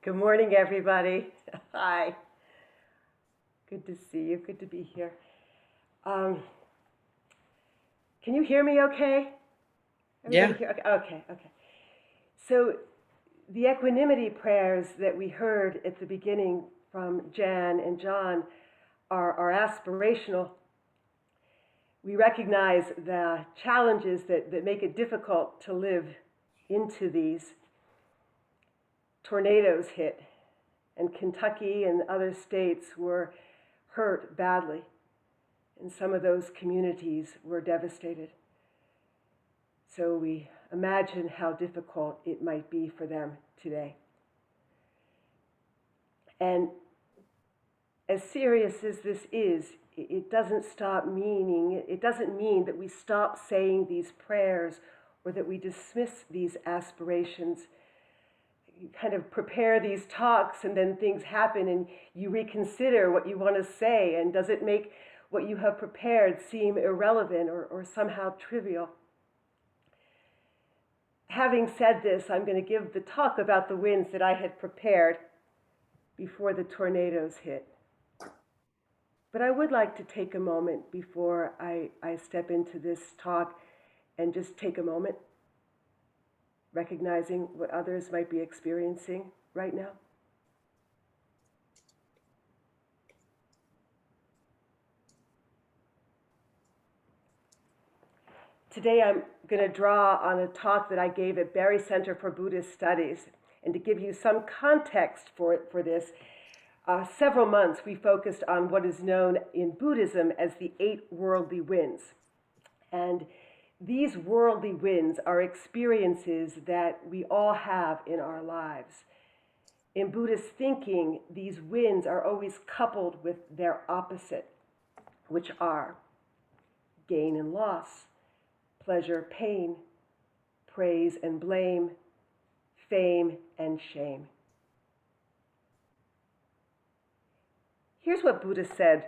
Good morning, everybody. Hi. Good to see you. Good to be here. Um, can you hear me okay? Everybody Yeah. here? Okay, okay, okay. So, the equanimity prayers that we heard at the beginning from Jan and John are aspirational. We recognize the challenges that make it difficult to live into these. Tornadoes hit, and Kentucky and other states were hurt badly. And some of those communities were devastated. So we imagine how difficult it might be for them today. And as serious as this is, it doesn't it doesn't mean that we stop saying these prayers or that we dismiss these aspirations. You kind of prepare these talks and then things happen and you reconsider what you want to say, and does it make what you have prepared seem irrelevant or somehow trivial? Having said this, I'm going to give the talk about the winds that I had prepared before the tornadoes hit. But I would like to take a moment before I step into this talk and just take a moment, recognizing what others might be experiencing right now. Today I'm going to draw on a talk that I gave at Barry Center for Buddhist Studies. And to give you some context for this, several months we focused on what is known in Buddhism as the 8 worldly winds. And these worldly winds are experiences that we all have in our lives. In Buddhist thinking, these winds are always coupled with their opposite, which are gain and loss, pleasure, pain, praise and blame, fame and shame. Here's what Buddha said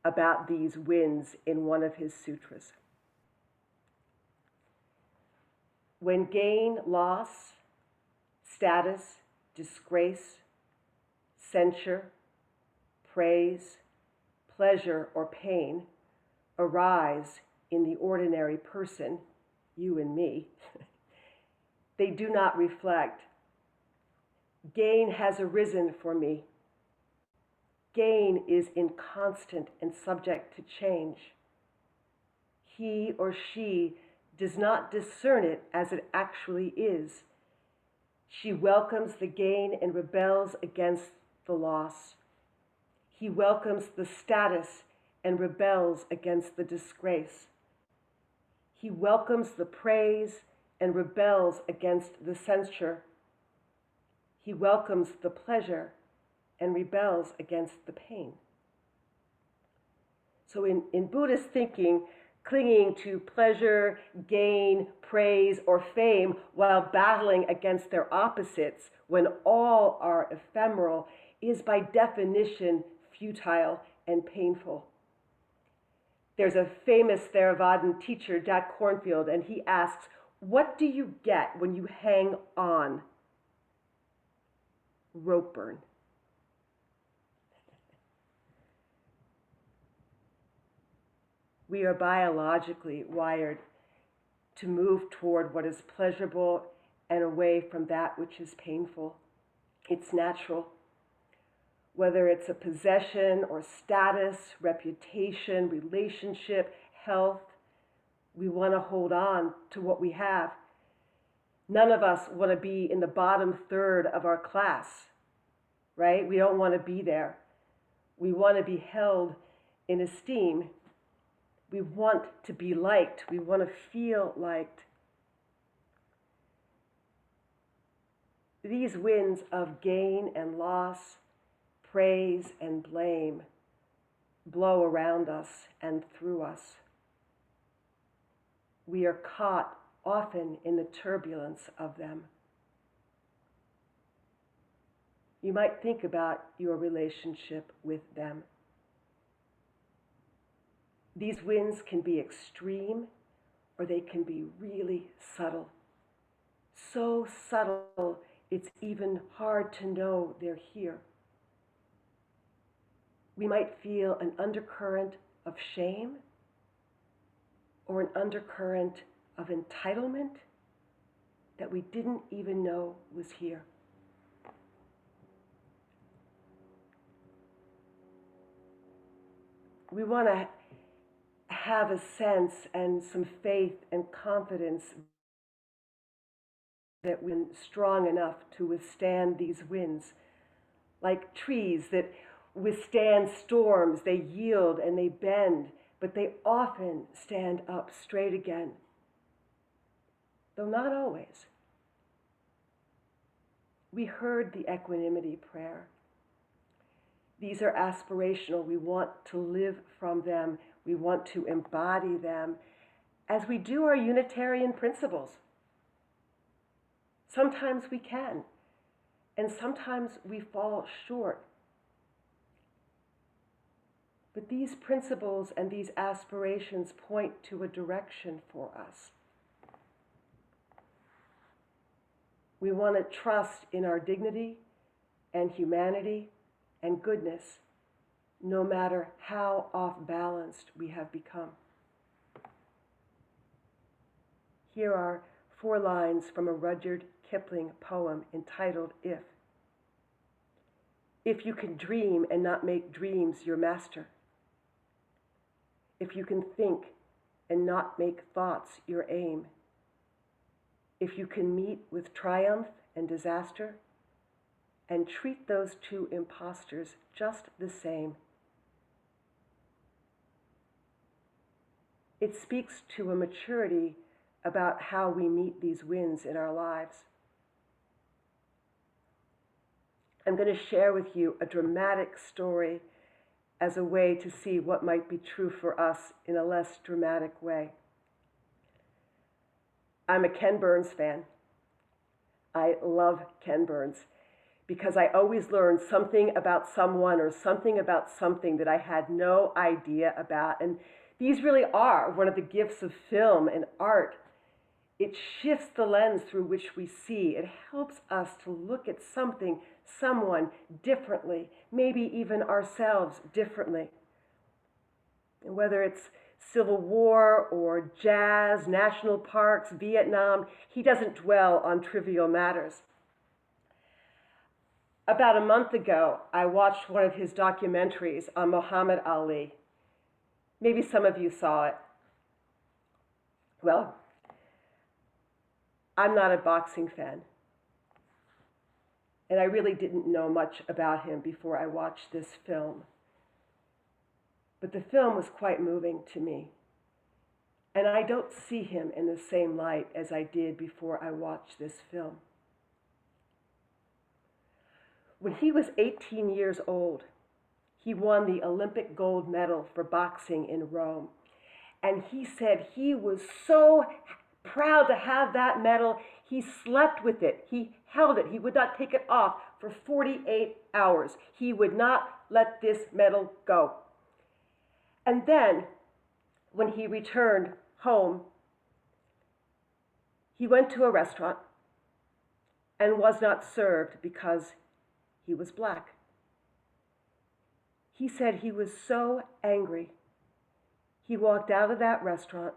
about these winds in one of his sutras. When gain, loss, status, disgrace, censure, praise, pleasure, or pain arise in the ordinary person, you and me, they do not reflect. Gain has arisen for me. Gain is inconstant and subject to change. He or she does not discern it as it actually is. She welcomes the gain and rebels against the loss. He welcomes the status and rebels against the disgrace. He welcomes the praise and rebels against the censure. He welcomes the pleasure and rebels against the pain. So in Buddhist thinking, clinging to pleasure, gain, praise, or fame while battling against their opposites when all are ephemeral is by definition futile and painful. There's a famous Theravadan teacher, Jack Cornfield, and he asks, what do you get when you hang on? Rope burn. We are biologically wired to move toward what is pleasurable and away from that which is painful. It's natural. Whether it's a possession or status, reputation, relationship, health, we want to hold on to what we have. None of us want to be in the bottom third of our class, right? We don't want to be there. We want to be held in esteem. We want to be liked. We want to feel liked. These winds of gain and loss, praise and blame blow around us and through us. We are caught often in the turbulence of them. You might think about your relationship with them. These winds can be extreme or they can be really subtle. So subtle it's even hard to know they're here. We might feel an undercurrent of shame or an undercurrent of entitlement that we didn't even know was here. We want to have a sense and some faith and confidence that we're strong enough to withstand these winds. Like trees that withstand storms, they yield and they bend, but they often stand up straight again. Though not always. We heard the equanimity prayer. These are aspirational. We want to live from them. We want to embody them as we do our Unitarian principles. Sometimes we can, and sometimes we fall short. But these principles and these aspirations point to a direction for us. We want to trust in our dignity and humanity and goodness, no matter how off-balanced we have become. Here are 4 lines from a Rudyard Kipling poem entitled If. If you can dream and not make dreams your master, if you can think and not make thoughts your aim, if you can meet with triumph and disaster and treat those 2 impostors just the same. It speaks to a maturity about how we meet these winds in our lives. I'm going to share with you a dramatic story as a way to see what might be true for us in a less dramatic way. I'm a Ken Burns fan. I love Ken Burns because I always learn something about someone or something about something that I had no idea about. And these really are one of the gifts of film and art. It shifts the lens through which we see. It helps us to look at something, someone differently, maybe even ourselves differently. And whether it's Civil War or jazz, national parks, Vietnam, he doesn't dwell on trivial matters. About a month ago, I watched one of his documentaries on Muhammad Ali. Maybe some of you saw it. Well, I'm not a boxing fan. And I really didn't know much about him before I watched this film. But the film was quite moving to me. And I don't see him in the same light as I did before I watched this film. When he was 18 years old, he won the Olympic gold medal for boxing in Rome. And he said he was so proud to have that medal. He slept with it. He held it. He would not take it off for 48 hours. He would not let this medal go. And then, when he returned home, he went to a restaurant and was not served because he was black. He said he was so angry, he walked out of that restaurant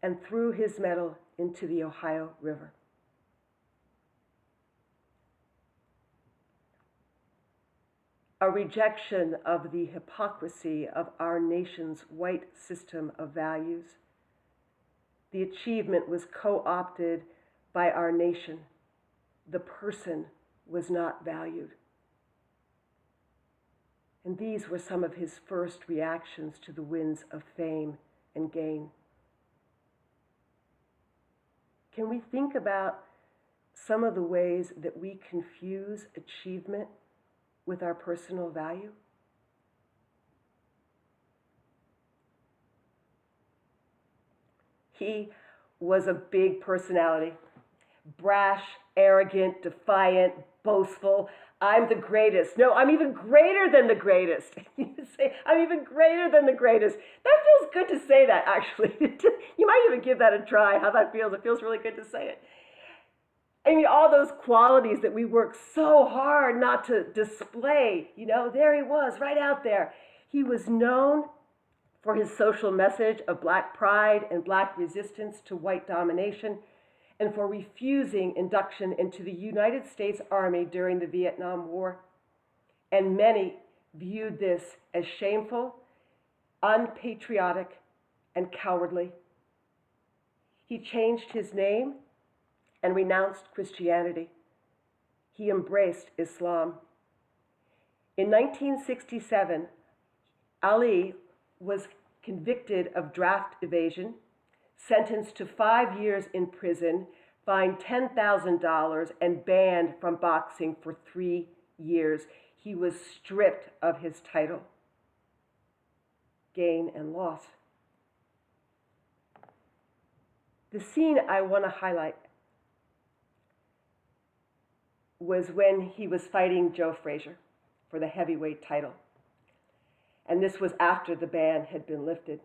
and threw his medal into the Ohio River. A rejection of the hypocrisy of our nation's white system of values. The achievement was co-opted by our nation. The person was not valued. And these were some of his first reactions to the winds of fame and gain. Can we think about some of the ways that we confuse achievement with our personal value? He was a big personality, brash, arrogant, defiant, boastful. I'm the greatest. No, I'm even greater than the greatest. You say, I'm even greater than the greatest. That feels good to say that, actually. You might even give that a try, how that feels. It feels really good to say it. I mean, all those qualities that we work so hard not to display, there he was, right out there. He was known for his social message of black pride and black resistance to white domination, and for refusing induction into the United States Army during the Vietnam War. And many viewed this as shameful, unpatriotic, and cowardly. He changed his name and renounced Christianity. He embraced Islam. In 1967, Ali was convicted of draft evasion, sentenced to 5 years in prison, fined $10,000, and banned from boxing for 3 years. He was stripped of his title. Gain and loss. The scene I want to highlight was when he was fighting Joe Frazier for the heavyweight title. And this was after the ban had been lifted.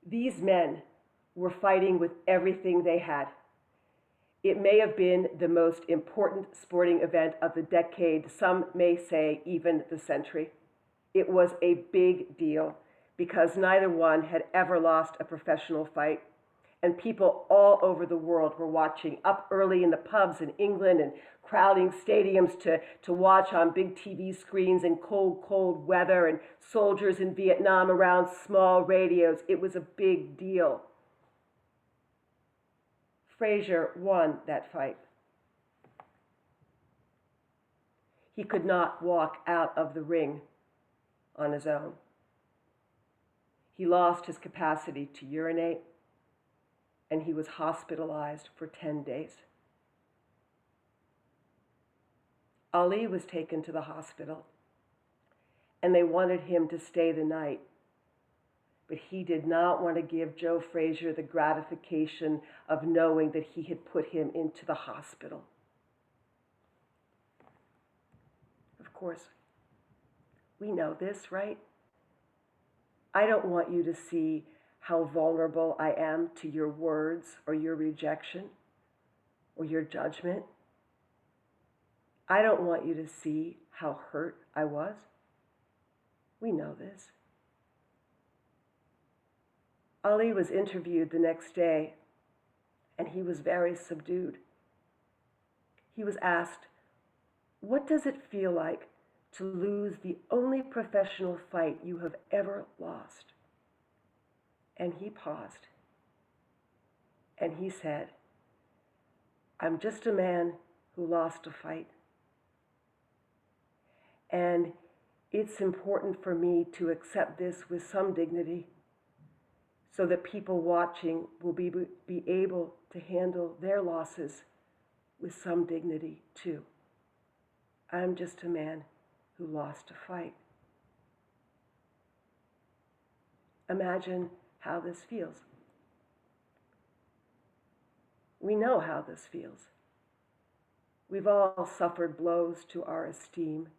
These men were fighting with everything they had. It may have been the most important sporting event of the decade, some may say even the century. It was a big deal because neither one had ever lost a professional fight. And people all over the world were watching, up early in the pubs in England and crowding stadiums to watch on big TV screens in cold, cold weather, and soldiers in Vietnam around small radios. It was a big deal. Frazier won that fight. He could not walk out of the ring on his own. He lost his capacity to urinate, and he was hospitalized for 10 days. Ali was taken to the hospital, and they wanted him to stay the night. But he did not want to give Joe Frazier the gratification of knowing that he had put him into the hospital. Of course, we know this, right? I don't want you to see how vulnerable I am to your words or your rejection or your judgment. I don't want you to see how hurt I was. We know this. Ali was interviewed the next day, and he was very subdued. He was asked, "What does it feel like to lose the only professional fight you have ever lost?" And he paused, and he said, "I'm just a man who lost a fight. And it's important for me to accept this with some dignity so that people watching will be able to handle their losses with some dignity too. I'm just a man who lost a fight." Imagine how this feels. We know how this feels. We've all suffered blows to our esteem,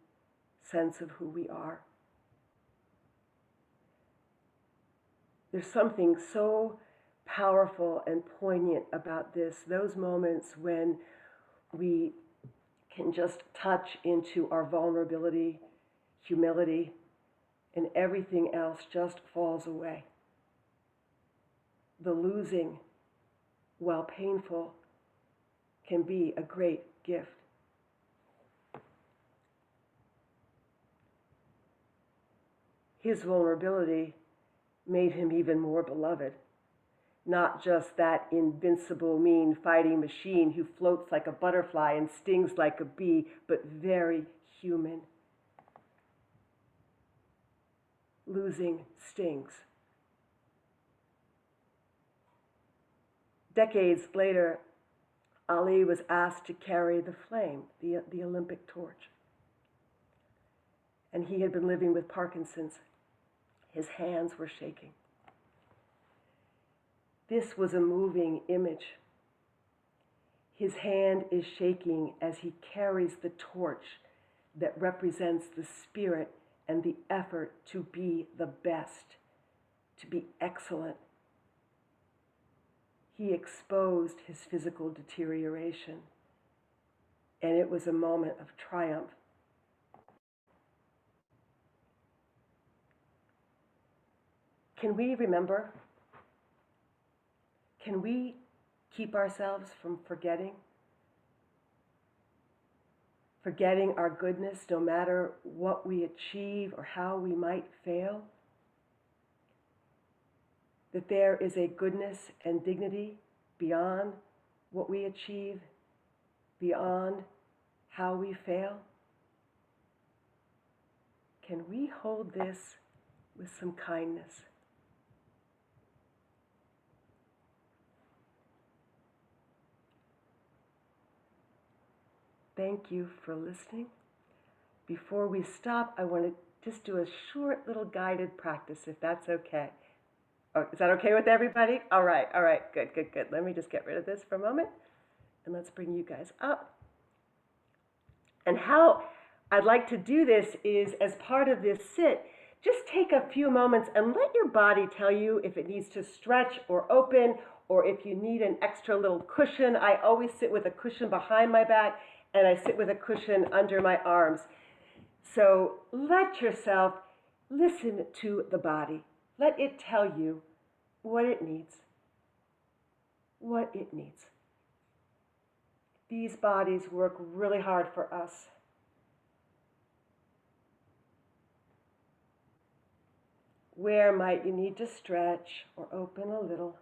sense of who we are. There's something so powerful and poignant about this, those moments when we can just touch into our vulnerability, humility, and everything else just falls away. The losing, while painful, can be a great gift. His vulnerability made him even more beloved. Not just that invincible, mean fighting machine who floats like a butterfly and stings like a bee, but very human. Losing stings. Decades later, Ali was asked to carry the flame, the Olympic torch. And he had been living with Parkinson's. His hands were shaking. This was a moving image. His hand is shaking as he carries the torch that represents the spirit and the effort to be the best, to be excellent. he exposed his physical deterioration. And it was a moment of triumph. Can we remember? Can we keep ourselves from forgetting? Forgetting our goodness no matter what we achieve or how we might fail? That there is a goodness and dignity beyond what we achieve, beyond how we fail? Can we hold this with some kindness? Thank you for listening. Before we stop, I want to just do a short little guided practice, if that's okay. Oh, is that okay with everybody? All right, good. Let me just get rid of this for a moment, and let's bring you guys up. And how I'd like to do this is, as part of this sit, just take a few moments and let your body tell you if it needs to stretch or open, or if you need an extra little cushion. I always sit with a cushion behind my back, and I sit with a cushion under my arms. So let yourself listen to the body. Let it tell you what it needs. What it needs. These bodies work really hard for us. Where might you need to stretch or open a little?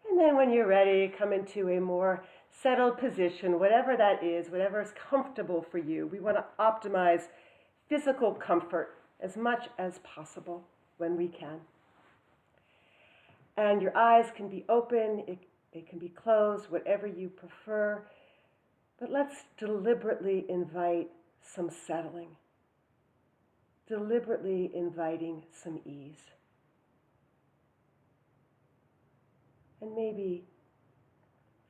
And then when you're ready, come into a more settled position, whatever that is, whatever is comfortable for you. We want to optimize physical comfort as much as possible when we can. And your eyes can be open, they can be closed, whatever you prefer. But let's deliberately invite some settling, deliberately inviting some ease. And maybe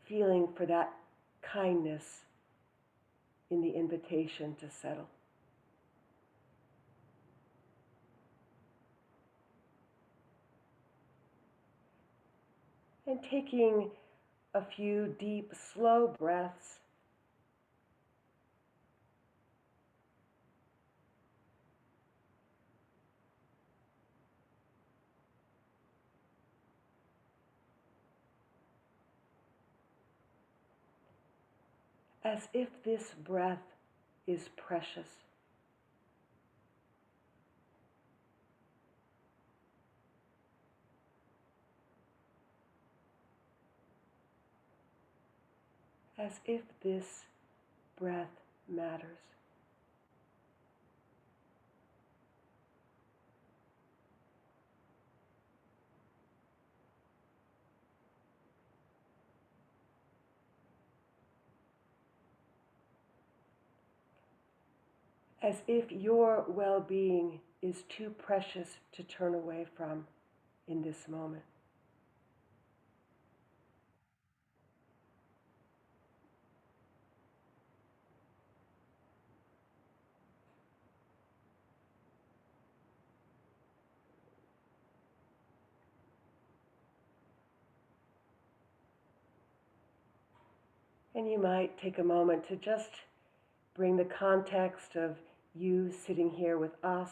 feeling for that kindness in the invitation to settle. And taking a few deep, slow breaths. As if this breath is precious. As if this breath matters. As if your well-being is too precious to turn away from in this moment. And you might take a moment to just bring the context of you sitting here with us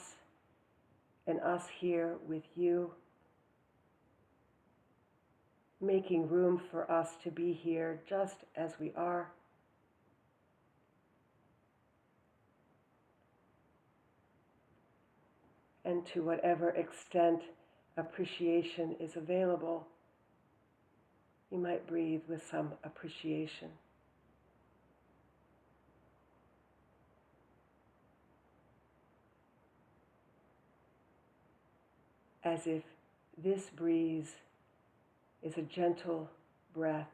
and us here with you, making room for us to be here just as we are. And to whatever extent appreciation is available, you might breathe with some appreciation. As if this breeze is a gentle breath.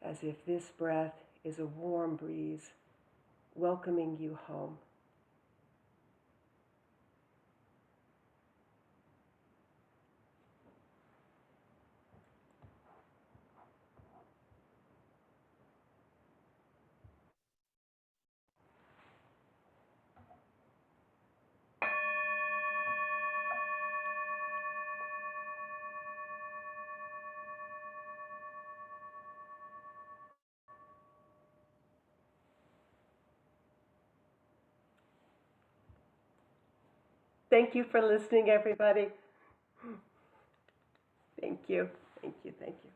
As if this breath is a warm breeze welcoming you home. Thank you for listening, everybody. Thank you. Thank you. Thank you.